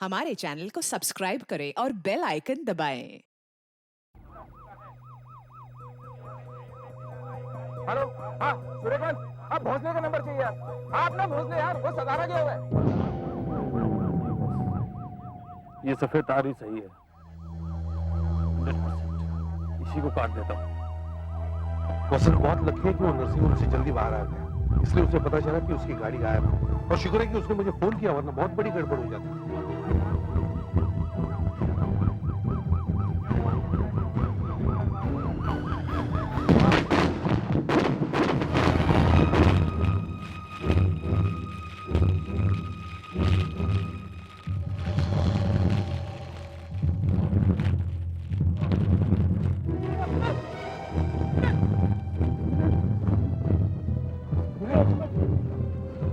हमारे चैनल को सब्सक्राइब करें और बेल आइकन दबाएं। हेलो, हाँ सूर्यकांत, आप भोसले का नंबर चाहिए यार। हाँ अपना भोसले यार, वो सदारा गया हुआ है। ये सफेद तार ही सही है। 100% इसी को काट देता हूँ। वसंत बहुत लकी है कि वो नर्सिंग होम से जल्दी बाहर आ गया, इसलिए उसे पता चला कि उसकी गाड़ी गायब है। और शुक्र है कि उसने मुझे फोन किया, वरना बहुत बड़ी गड़बड़ हो जाती।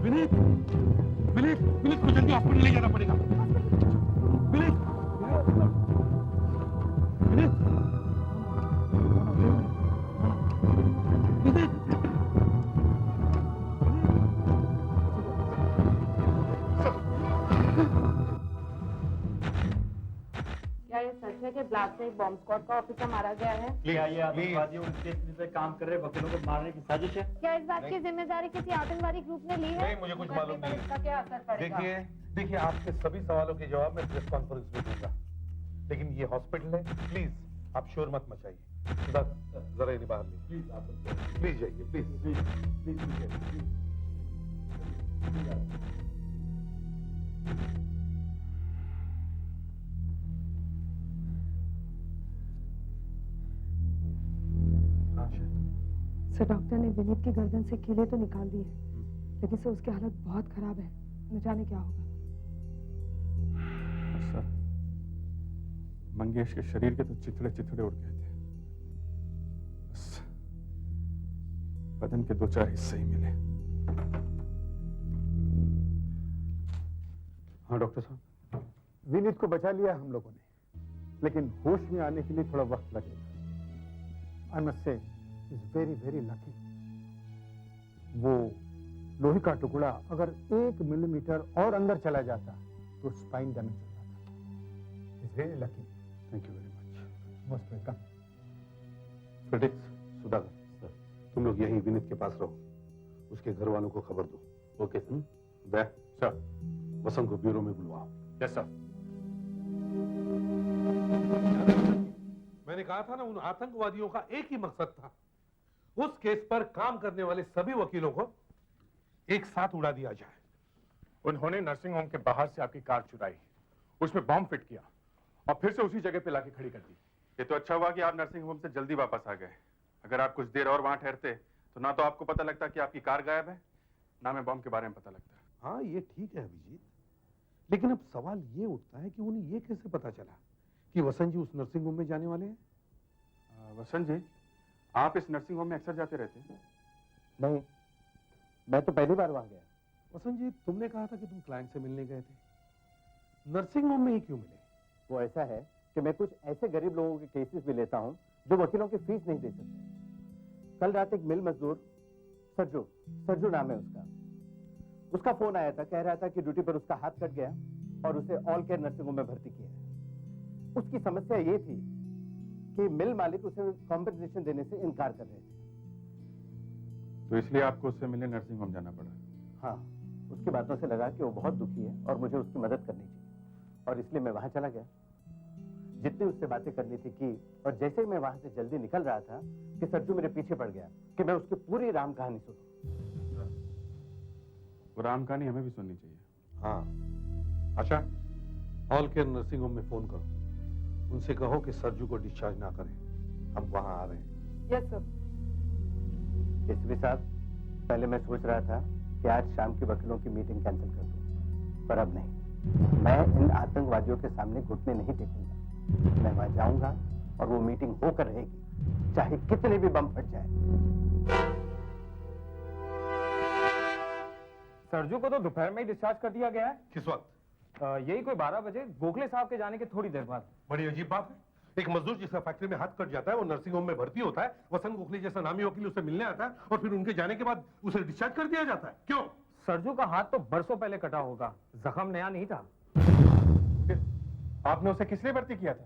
विनीत, विनीत, विनीत को जल्दी हॉस्पिटल ले जाना पड़ेगा। विनीत, विनीत, विनीत, क्या ये सच है कि ब्लास्ट से एक बॉम्ब स्क्वाड का ऑफिसर मारा गया है? क्या ये आतंकवादियों उनके पे काम कर रहे वकीलों को मारने की साजिश है? क्या इस बात की जिम्मेदारी किसी आतंकवादी ग्रुप ने ली है? नहीं, मुझे कुछ मालूम नहीं। इसका क्या असर पड़ेगा? देखिए आपके सभी सवालों के जवाब मैं प्रेस कॉन्फ्रेंस में दूंगा, लेकिन ये हॉस्पिटल है, प्लीज आप शोर मत मचाइए। जरा इन्हें बाहर लीजिए, प्लीज जाइए, प्लीज। सर डॉक्टर ने विनीत की गर्दन से कीले तो निकाल दिए, लेकिन सर उसकी हालत बहुत खराब है, न जाने क्या होगा। सर, मंगेश के शरीर के तो चिथड़े चिथड़े उड़ गए थे, बस बदन के 2-4 हिस्से ही मिले। हाँ डॉक्टर साहब, विनीत को बचा लिया हम लोगों ने, लेकिन होश में आने के लिए थोड़ा वक्त लगेगा। I must say is very very lucky. वो लोहे का टुकड़ा अगर 1 मिलीमीटर और अंदर चला जाता तो स्पाइन डैमेज हो जाता। Is very lucky. Thank you very much. Most welcome. FedEx, Sudhakar sir, तुम लोग यहीं विनीत के पास रहो, उसके घर वालों को खबर दो। Okay sir. Daya sir, Vasant को ब्यूरो में बुलवाओ। Yes sir. मैंने कहा था ना, उन आतंकवादियों का एक ही मकसद था, उस केस पर काम करने वाले सभी वकीलों को एक साथ उड़ा दिया जाए। उन्होंने नर्सिंग होम के बाहर से आपकी कार चुराई, उसमें बॉम्ब फिट किया और फिर से उसी जगह पे लाके खड़ी कर दी। ये तो अच्छा हुआ कि आप नर्सिंग होम से जल्दी वापस आ गए। अगर आप कुछ देर और वहां ठहरते तो ना तो आपको पता लगता कि आपकी कार गायब है, ना हमें बॉम्ब के बारे में पता लगता। हाँ ये ठीक है अभिजीत, लेकिन अब सवाल ये उठता है कि उन्हें ये कैसे पता चला कि वसंत जी उस नर्सिंग होम में जाने वाले हैं। वसंत जी, आप इस नर्सिंग होम में अक्सर जाते रहते हैं? नहीं, मैं तो पहली बार वहां गया। वसंत जी, तुमने कहा था कि तुम क्लाइंट से मिलने गए थे, नर्सिंग होम में ही क्यों मिले? वो ऐसा है कि मैं कुछ ऐसे गरीब लोगों के केसेस भी लेता हूं जो वकीलों की फीस नहीं दे सकते। कल रात एक मिल मजदूर सरजू नाम है उसका फोन आया था, कह रहा था कि ड्यूटी पर उसका हाथ कट गया और उसे ऑल केयर नर्सिंग होम में भर्ती किया है। उसकी समस्या ये थी कि मिल मालिक उसे कॉम्पेंसेशन देने से इनकार कर रहे थे। तो इसलिए आपको उससे मिलने नर्सिंग होम जाना पड़ा? हाँ, उसकी बातों से लगा कि वो बहुत दुखी है और मुझे उसकी मदद करनी चाहिए, और इसलिए मैं वहां चला गया। जितनी उससे बातें करनी थी की, और जैसे ही मैं वहां से जल्दी निकल रहा था कि सरजू मेरे पीछे पड़ गया कि मैं उसकी पूरी राम कहानी सुनूं। वो राम कहानी हमें भी सुननी चाहिए। हाँ आशा, ऑल केयर नर्सिंग होम में फोन करो, उनसे कहो कि सरजू को डिस्चार्ज ना करें, हम वहां आ रहे हैं। Yes sir. एसपी साहब, पहले मैं सोच रहा था कि आज शाम की वकीलों की मीटिंग कैंसिल कर दूं, पर अब नहीं। मैं इन आतंकवादियों के सामने घुटने नहीं टेकूंगा। मैं वहां जाऊंगा और वो मीटिंग होकर रहेगी, चाहे कितने भी बम फट जाए। सरजू को तो दोपहर में ही डिस्चार्ज कर दिया गया है। किस वक्त? यही कोई 12 बजे, गोखले साहब के जाने के थोड़ी देर बाद। बड़ी अजीब बात है, एक मजदूर जिसका फैक्ट्री में हाथ कट जाता है वो नर्सिंग होम में भर्ती होता है, वसंत गोखले जैसा नामी वकील उसे मिलने आता है और फिर उनके जाने के बाद उसे डिस्चार्ज कर दिया जाता है। क्यों? सरजू का हाथ तो बरसों पहले कटा होगा, जख्म नया नहीं था। आपने उसे किस लिए भर्ती किया था?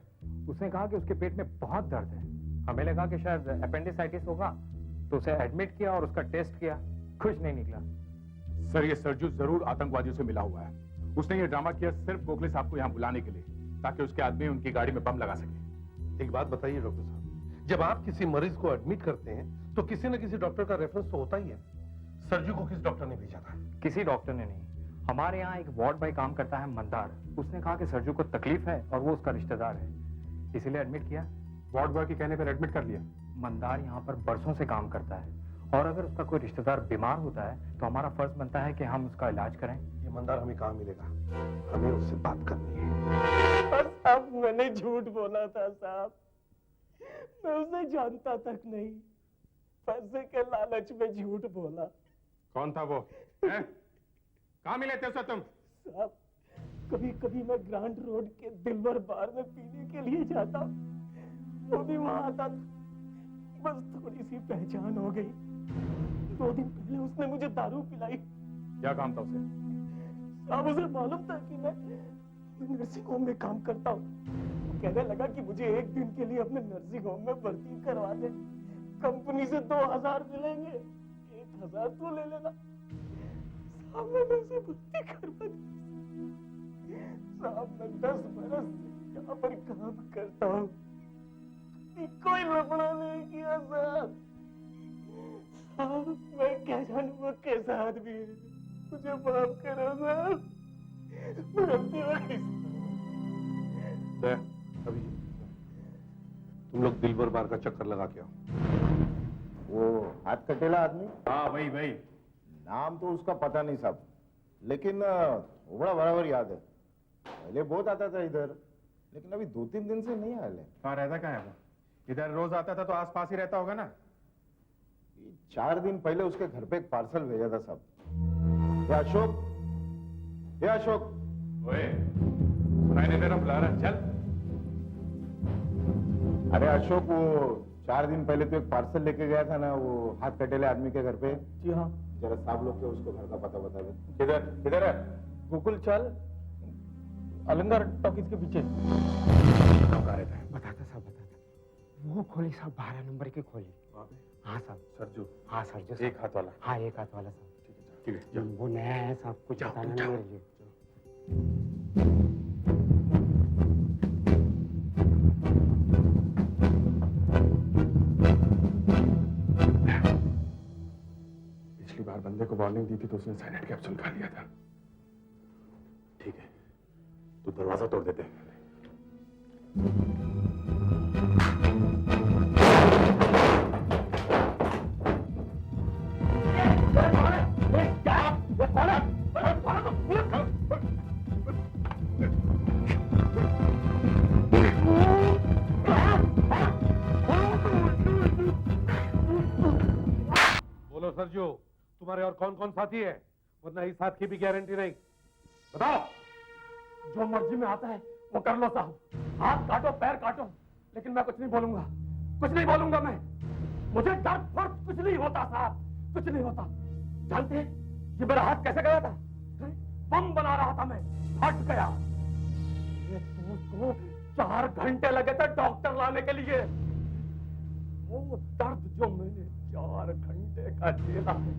उसने कहा कि उसके पेट में बहुत दर्द है। हमें लगा कि शायद अपेंडिसाइटिस होगा, तो उसे एडमिट किया और उसका टेस्ट किया, कुछ नहीं निकला। सर, ये सरजू जरूर आतंकवादियों से मिला हुआ है। उसने ये ड्रामा किया सिर्फ गोखले साहब को यहाँ बुलाने के लिए, ताकि उसके आदमी उनकी गाड़ी में बम लगा सके। एक बात बताइए डॉक्टर साहब, जब आप किसी मरीज को एडमिट करते हैं तो किसी न किसी डॉक्टर का रेफरेंस तो होता ही है। सरजू को किस डॉक्टर ने भेजा था? किसी डॉक्टर ने नहीं, हमारे यहाँ एक वार्ड बॉय काम करता है मंदार। उसने कहा कि सरजू को तकलीफ है और वो उसका रिश्तेदार है, इसीलिए एडमिट किया। वार्ड बॉय के कहने पर एडमिट कर लिया। मंदार यहाँ पर बरसों से काम करता है और अगर उसका कोई रिश्तेदार बीमार होता है तो हमारा फर्ज बनता है कि हम उसका इलाज करें। ये मंदार हमें कहाँ मिलेगा? हमें उससे बात करनी है। साहब, मैंने झूठ बोला था साहब, मैं उसे जानता तक नहीं, पैसे के लालच में झूठ बोला। कौन था वो? कहाँ मिले थे उसे तुम? साहब, कभी कभी मैं ग्रांड रोड के दिलवर बार में पीने के लिए जाता, वो भी वहां आता था। बस थोड़ी सी पहचान हो गई। 2 दिन पहले उसने मुझे दारू पिलाई। क्या काम था उसे? साहब, उसे मालूम था कि मैं नर्सिंग होम में काम करता हूँ। कहने लगा कि मुझे 1 दिन के लिए अपने नर्सिंग होम में भर्ती करवा दे, कंपनी से 2000 मिलेंगे, 1000 तू ले लेना। साहब, मैंने उसे भर्ती करवा दी। साहब, मैं 10 बरस से यहाँ पर काम करता हूँ, कोई लफड़ा नहीं किया साहब। साहब, मैं क्या जानूं वो कैसा आदमी है, मुझे माफ करो साहब, गलती हो गई। अभी तुम लोग दिलबर बार का चक्कर लगा के आओ। वो हाथ कटेला आदमी? हाँ, वही। नाम तो उसका पता नहीं साहब, लेकिन थोड़ा बराबर याद है। पहले बहुत आता था इधर, लेकिन अभी 2-3 दिन से नहीं आया है। कहाँ रहता क्या है वो? इधर रोज आता था तो आसपास ही रहता होगा ना? 4 दिन पहले उसके घर पे एक पार्सल भेजा था साहब। ये अशोक, ओए, सुनाई नहीं दे रहा? बुला रहा, चल। अरे अशोक, वो 4 दिन पहले तो एक पार्सल लेके गया था ना, वो हाथ कटेले आदमी के घर पे। जी हाँ। जरा साहब लोग के उसको घर का पता बता दे। किधर है? गोकुल चाल, अलंकार टॉकीज के पीछे। कहाँ रहता है? बताता साहब, बताता। वो खोली साहब, 12 नंबर की खोली। वहाँ पे? हाँ साहब। सरजू? हाँ सरजू। एक हाथ वाला? हाँ, एक हाथ वाला साहब। ठीक है, जाओ। वो नया है साहब, कुछ बताना नहीं मेरे लिए। पिछली बार बंदे को वार्निंग दी थी तो उसने साइलेंट कैप्सूल खा लिया था। ठीक है, तो दरवाजा तोड़ देते हैं। बोलो सरजू, तुम्हारे और कौन कौन साथी है? वरना इस साथ की भी गारंटी नहीं। बताओ। जो मर्जी में आता है वो कर लो साहब, हाथ काटो, पैर काटो, लेकिन मैं कुछ नहीं बोलूंगा, कुछ नहीं बोलूंगा मैं। मुझे दर्द फर्क कुछ नहीं होता साहब, कुछ नहीं होता। जानते हैं ये मेरा हाथ कैसे गया था? बम बना रहा था मैं, फट गया। मेरे दोस्त को 4 घंटे लगे थे डॉक्टर लाने के लिए। वो दर्द जो मैंने 4 घंटे का झेला है,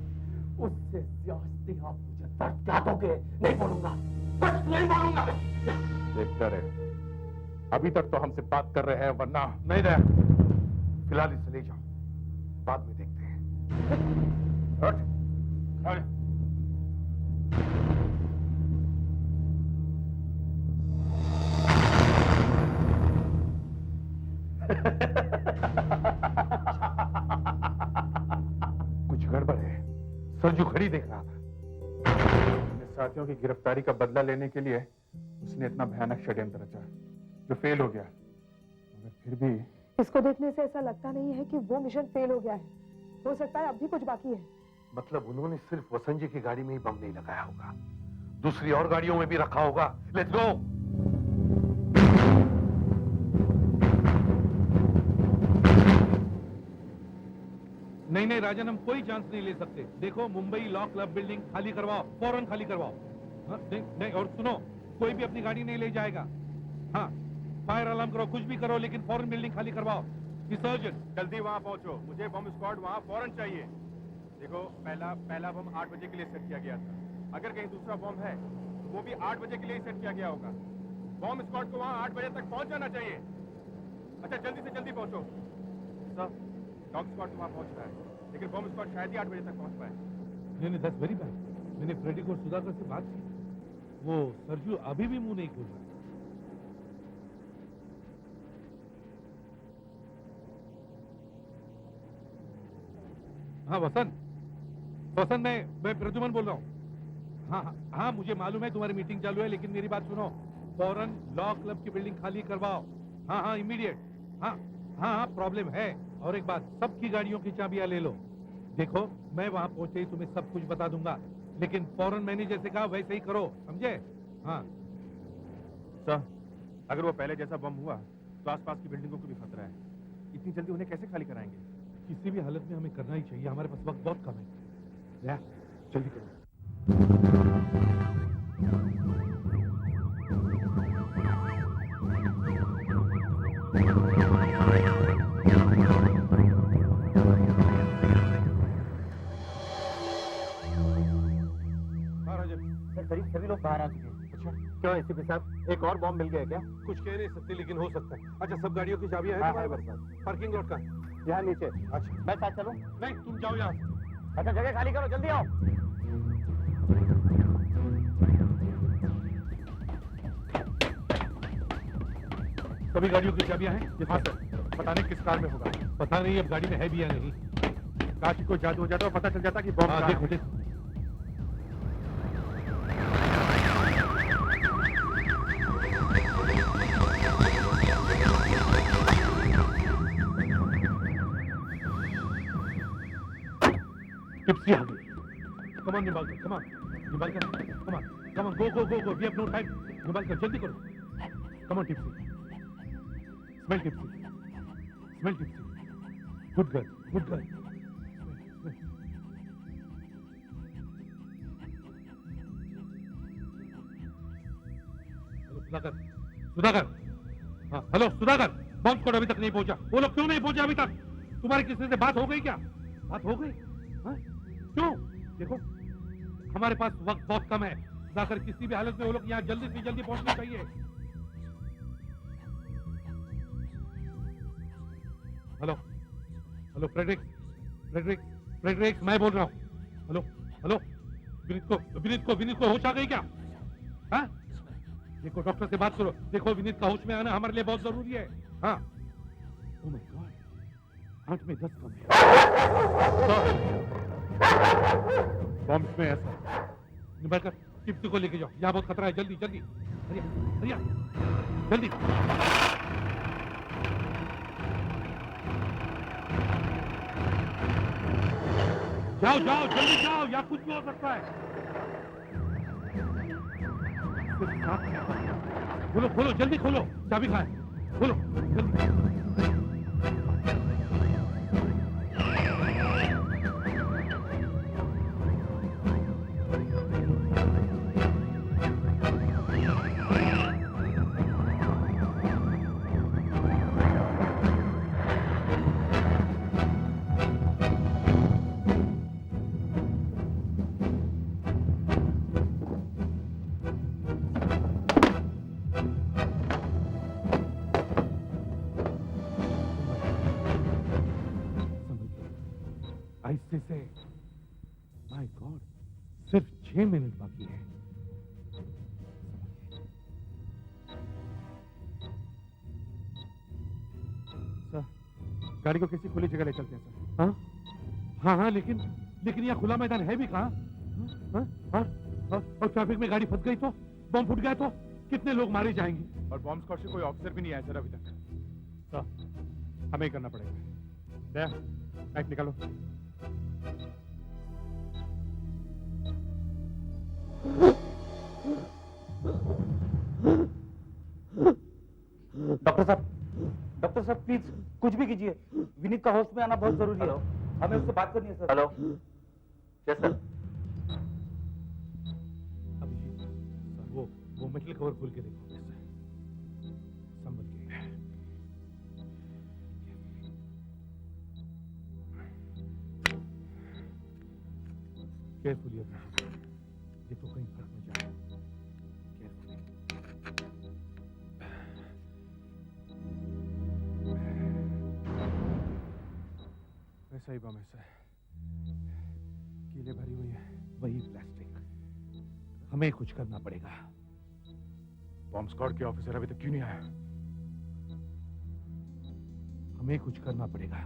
उससे ज्यादा आप मुझे दर्द क्या दोगे? नहीं बोलूंगा, कुछ नहीं बोलूंगा। देखता रहे, अभी तक तो हमसे बात कर रहे हैं, वरना नहीं दया, फिलहाल इसे ले जाओ, बाद में देखते हैं। हट, खड़े। कुछ गड़बड़ है, सरजू खड़ी देख रहा था। अपने साथियों की गिरफ्तारी का बदला लेने के लिए उसने इतना भयानक षड्यंत्र रचा जो फेल हो गया, मगर फिर भी इसको देखने से ऐसा लगता नहीं है कि वो मिशन फेल हो गया है। हो सकता है अब भी कुछ बाकी है। मतलब उन्होंने सिर्फ वसंत जी की गाड़ी में ही बम नहीं लगाया होगा, दूसरी और गाड़ियों में भी रखा होगा। Let's go. नहीं राजन, हम कोई चांस नहीं ले सकते। देखो, मुंबई लॉ क्लब बिल्डिंग खाली करवाओ, फौरन खाली करवाओ। हाँ, नहीं और सुनो, कोई भी अपनी गाड़ी नहीं ले जाएगा। हाँ, फायर अलार्म करो, कुछ भी करो, लेकिन फौरन बिल्डिंग खाली करवाओ। सर्जन जल्दी वहां पहुंचो, मुझे बम स्क्वाड वहां फौरन चाहिए। देखो, पहला बम 8 बजे के लिए सेट किया गया था। अगर कहीं दूसरा बम है तो वो भी 8 बजे के लिए ही सेट किया गया होगा। बम स्क्वाड को वहां 8 बजे तक पहुंच जाना चाहिए। अच्छा, जल्दी से जल्दी पहुंचो। सर, डॉग स्क्वाड तो वहां पहुंच रहा है, लेकिन बम स्क्वाड शायद ही 8 बजे तक पहुंच पाए। नहीं, दैट्स वेरी बैड। मैंने फ्रेडी को सुधाकर से बात की, वो सरजू अभी भी मुंह नहीं खोल रहा। हाँ वसंत, मैं प्रद्युमन बोल रहा हूँ। हाँ, मुझे मालूम है तुम्हारी मीटिंग चालू है, लेकिन मेरी बात सुनो, फौरन लॉ क्लब की बिल्डिंग खाली करवाओ। हाँ, इमीडिएट। हाँ, प्रॉब्लम है। और एक बात, सबकी गाड़ियों की चाबियां ले लो। देखो, मैं वहां पहुंचे ही तुम्हें सब कुछ बता दूंगा, लेकिन फौरन मैंने जैसे कहा वैसे ही करो, समझे? हाँ सर, अगर वो पहले जैसा बम हुआ तो आसपास की बिल्डिंगों को भी खतरा है। इतनी जल्दी उन्हें कैसे खाली कराएंगे? किसी भी हालत में हमें करना ही चाहिए, हमारे पास वक्त बहुत कम है। जल्दी करो। करीब सभी लोग बाहर आ चुके हैं। अच्छा, क्यों एसीपी साहब, एक और बॉम्ब मिल गया क्या? कुछ कह नहीं सकते, लेकिन हो सकता है। अच्छा, सब गाड़ियों की चाबियां हैं तुम्हारे पास? पार्किंग लॉट का? यहाँ नीचे। अच्छा, मैं साथ चलूं? नहीं, तुम जाओ यहाँ से। अच्छा, जगह खाली करो, जल्दी आओ। सभी गाड़ियों की चाबियां हैं? हाँ सर। पता नहीं किस कार में होगा। पता नहीं अब गाड़ी में है भी या नहीं। काश कोई जादू हो जाता और पता चल जाता कि बम कहाँ देखो है। देखो। टिप्सी आ गई। कमान निकाल कर, कमान निकाल कर, come on go, we have no time. निकाल कर, जल्दी करो। Come on Tipsy, smell Tipsy, good girl. Hello Sudhakar, हाँ हेलो सुधाकर, बॉम्ब स्क्वाड अभी तक नहीं पहुंचा। वो लोग क्यों नहीं पहुंचे अभी तक? तुम्हारी किसी से बात हो गई क्या? बात हो गई? हाँ? क्यों? देखो, हमारे पास वक्त बहुत कम है। जाकर किसी भी हालत में वो लोग यहाँ जल्दी से जल्दी पहुंचना चाहिए। हेलो फ्रेडरिक, मैं बोल रहा हूँ। हेलो विनीत को होश आ गई क्या? हाँ? देखो, डॉक्टर से बात करो। देखो, विनीत का होश में आना हमारे लिए बहुत जरूरी है। हाँ, ओह माय गॉड, 8 में 10 कम है। बॉम्ब में ऐसा निकाल कर टिप्सी को लेके जाओ, यहाँ बहुत खतरा है। जल्दी हरिया, जल्दी। जाओ जल्दी जाओ, यहाँ कुछ भी हो सकता है। खोलो जल्दी खोलो, चाबी कहाँ है? खोलो जल्दी। ऐसे से माय गॉड, सिर्फ 6 मिनट बाकी है। सर, गाड़ी को किसी खुली जगह ले चलते हैं सर। हाँ, लेकिन यहाँ खुला मैदान है भी कहाँ? और ट्रैफिक में गाड़ी फंस गई तो, बम फूट गया तो कितने लोग मारे जाएंगे? और बॉम्ब स्क्वाड से कोई ऑफिसर भी नहीं आया सर अभी तक। सर, हमें ही करना पड़ेगा। दया, लाइट निकालो। डॉक्टर साहब प्लीज कुछ भी कीजिए। विनीत का होश में आना बहुत जरूरी है। हमें उससे बात करनी है sir. Hello, yes sir. Abhijeet, वो मेटल कवर खोल के देखो। केयरफुली अभिजीत, देखो कहीं फट न जाए। केयरफुली। वैसा ही बम ऐसा है, कीलें भरी हुई हैं। वही प्लास्टिक, हमें कुछ करना पड़ेगा। बॉम्ब स्क्वाड के ऑफिसर अभी तक क्यों नहीं आया? हमें कुछ करना पड़ेगा।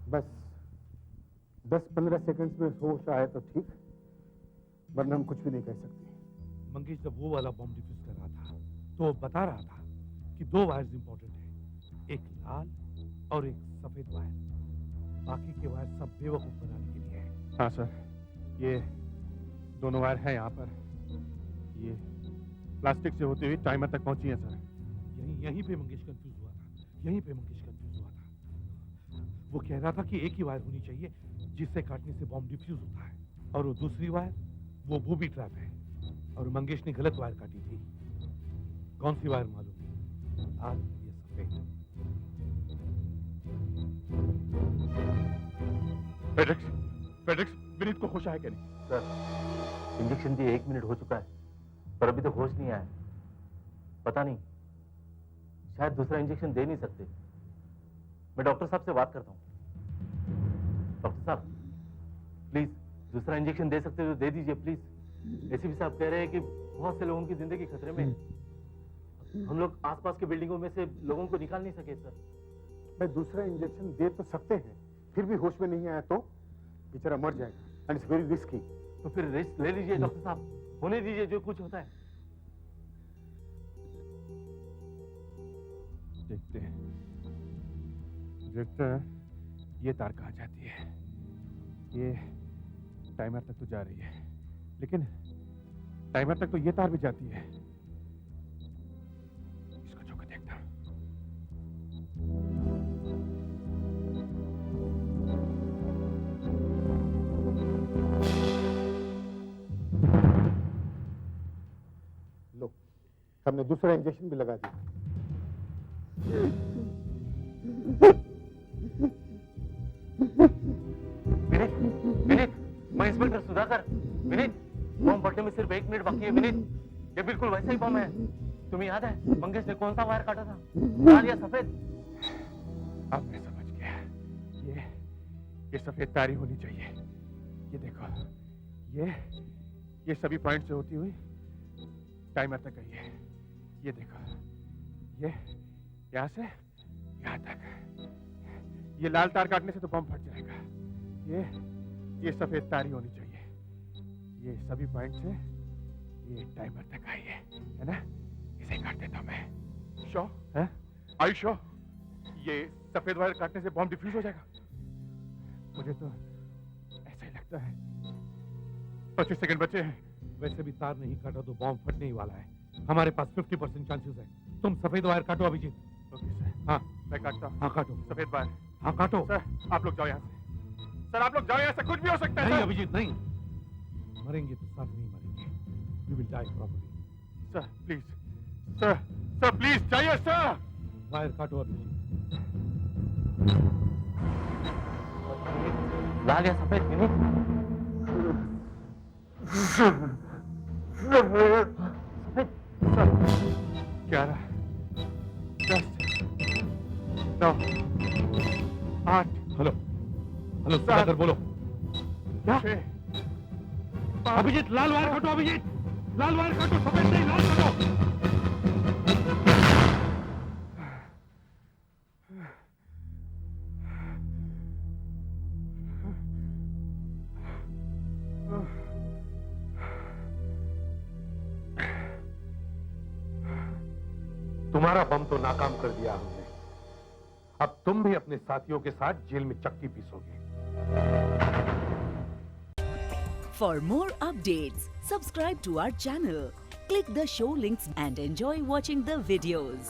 बस 10-15 सेकंड्स में होश आए तो ठीक, वरना हम कुछ भी नहीं कह सकते। मंगेश जब वो वाला बॉम्ब डिफ्यूज कर रहा था तो वो बता रहा था कि 2 वायर्स इंपॉर्टेंट हैं, एक लाल और एक सफेद वायर। बाकी के वायर सब बेवकूफ बनाने के लिए हैं। हाँ सर, ये दोनों वायर हैं यहाँ पर, ये प्लास्टिक से होती हुई टाइमर तक पहुंची है सर। यहीं पे मंगेश कंफ्यूज हुआ था, यहीं पे मंगेश कंफ्यूज हुआ था। वो कह रहा था कि एक ही वायर होनी चाहिए जिससे काटने से बॉम्ब डिफ्यूज होता है, और वो दूसरी वायर वो बूबी ट्रैप है, और मंगेश ने गलत वायर काटी थी। कौन सी वायर मालूम? लाल या सफेद? फेडेक्स, विनीत को होश आया क्या नहीं? सर, इंजेक्शन दिए 1 मिनट हो चुका है, पर अभी तक होश नहीं आया। पता नहीं, शायद दूसरा इंजेक्शन दे नहीं सकते। मैं डॉक्टर साहब से बात करता हूँ। डॉक्टर साहब, प्लीज दूसरा इंजेक्शन दे सकते हो तो दे दीजिए प्लीज। एसीपी साहब कह रहे हैं कि बहुत से लोगों की जिंदगी खतरे में है। हम लोग आसपास के बिल्डिंगों में से लोगों को निकाल नहीं सके सर। मैं दूसरा इंजेक्शन दे तो सकते हैं, फिर भी होश में नहीं आया तो बेचारा मर जाएगा, एंड इट्स वेरी रिस्की। तो फिर रिस्क ले लीजिए डॉक्टर साहब, होने दीजिए जो कुछ होता है। देखते हैं ये तार कहाँ जाती है। ये टाइमर तक तो जा रही है, लेकिन टाइमर तक तो ये तार भी जाती है। इसको छू के देखता हूं। लो, हमने दूसरा इंजेक्शन भी लगा दिया। विनीत, मैं इंस्पेक्टर सुधाकर। विनीत, बॉम्ब फटने में सिर्फ 1 मिनट बाकी है। विनीत, ये बिल्कुल वैसा ही बॉम्ब है। तुम्हें याद है मंगेश ने कौन सा वायर काटा था, लाल या सफेद? अब मैं समझ गया, ये सफेद तार ही होनी चाहिए। ये देखो, ये सभी पॉइंट से होती हुई टाइमर तक गई है। ये देखो, ये यहाँ से यहाँ तक। ये लाल तार काटने से तो बम फट जाएगा। ये सफेद तार ही होनी चाहिए। ये सभी पॉइंट से ये टाइमर तक आई है ना? इसे काट देता हूं मैं। श्योर है? Are you sure? ये सफेद वायर काटने से बॉम्ब डिफ्यूज हो जाएगा? मुझे तो ऐसा ही लगता है। 25 सेकंड बचे हैं। वैसे भी तार नहीं काटा तो बॉम्ब फटने ही वाला है। हमारे पास 50% चांसेस है। तुम सफेद वायर काटो अभिजीत। Okay sir. हाँ, मैं काटता हूं। हाँ काटो। सफेद वायर। हाँ काटो। सर, आप लोग जाओ यहाँ से। सर, आप लोग जाओ यहाँ से, कुछ भी हो सकता है। नहीं अभिजीत, नहीं। मरेंगे तो साथ नहीं मरेंगे। We will die properly. Sir please, sir please जाइए सर। वायर काटो अभिजीत। लाल या सफेद? विनीत, सफेद। सर 11, 10, 9, 8। हेलो सुधाकर बोलो। क्या? अभिजीत, लाल वायर काटो अभिजीत, लाल वायर काटो, सफेद नहीं, लाल काटो। तुम्हारा बम तो नाकाम कर दिया हमने। अब तुम भी अपने साथियों के साथ जेल में चक्की पीसोगे। For more updates, subscribe to our channel, click the show links and enjoy watching the videos.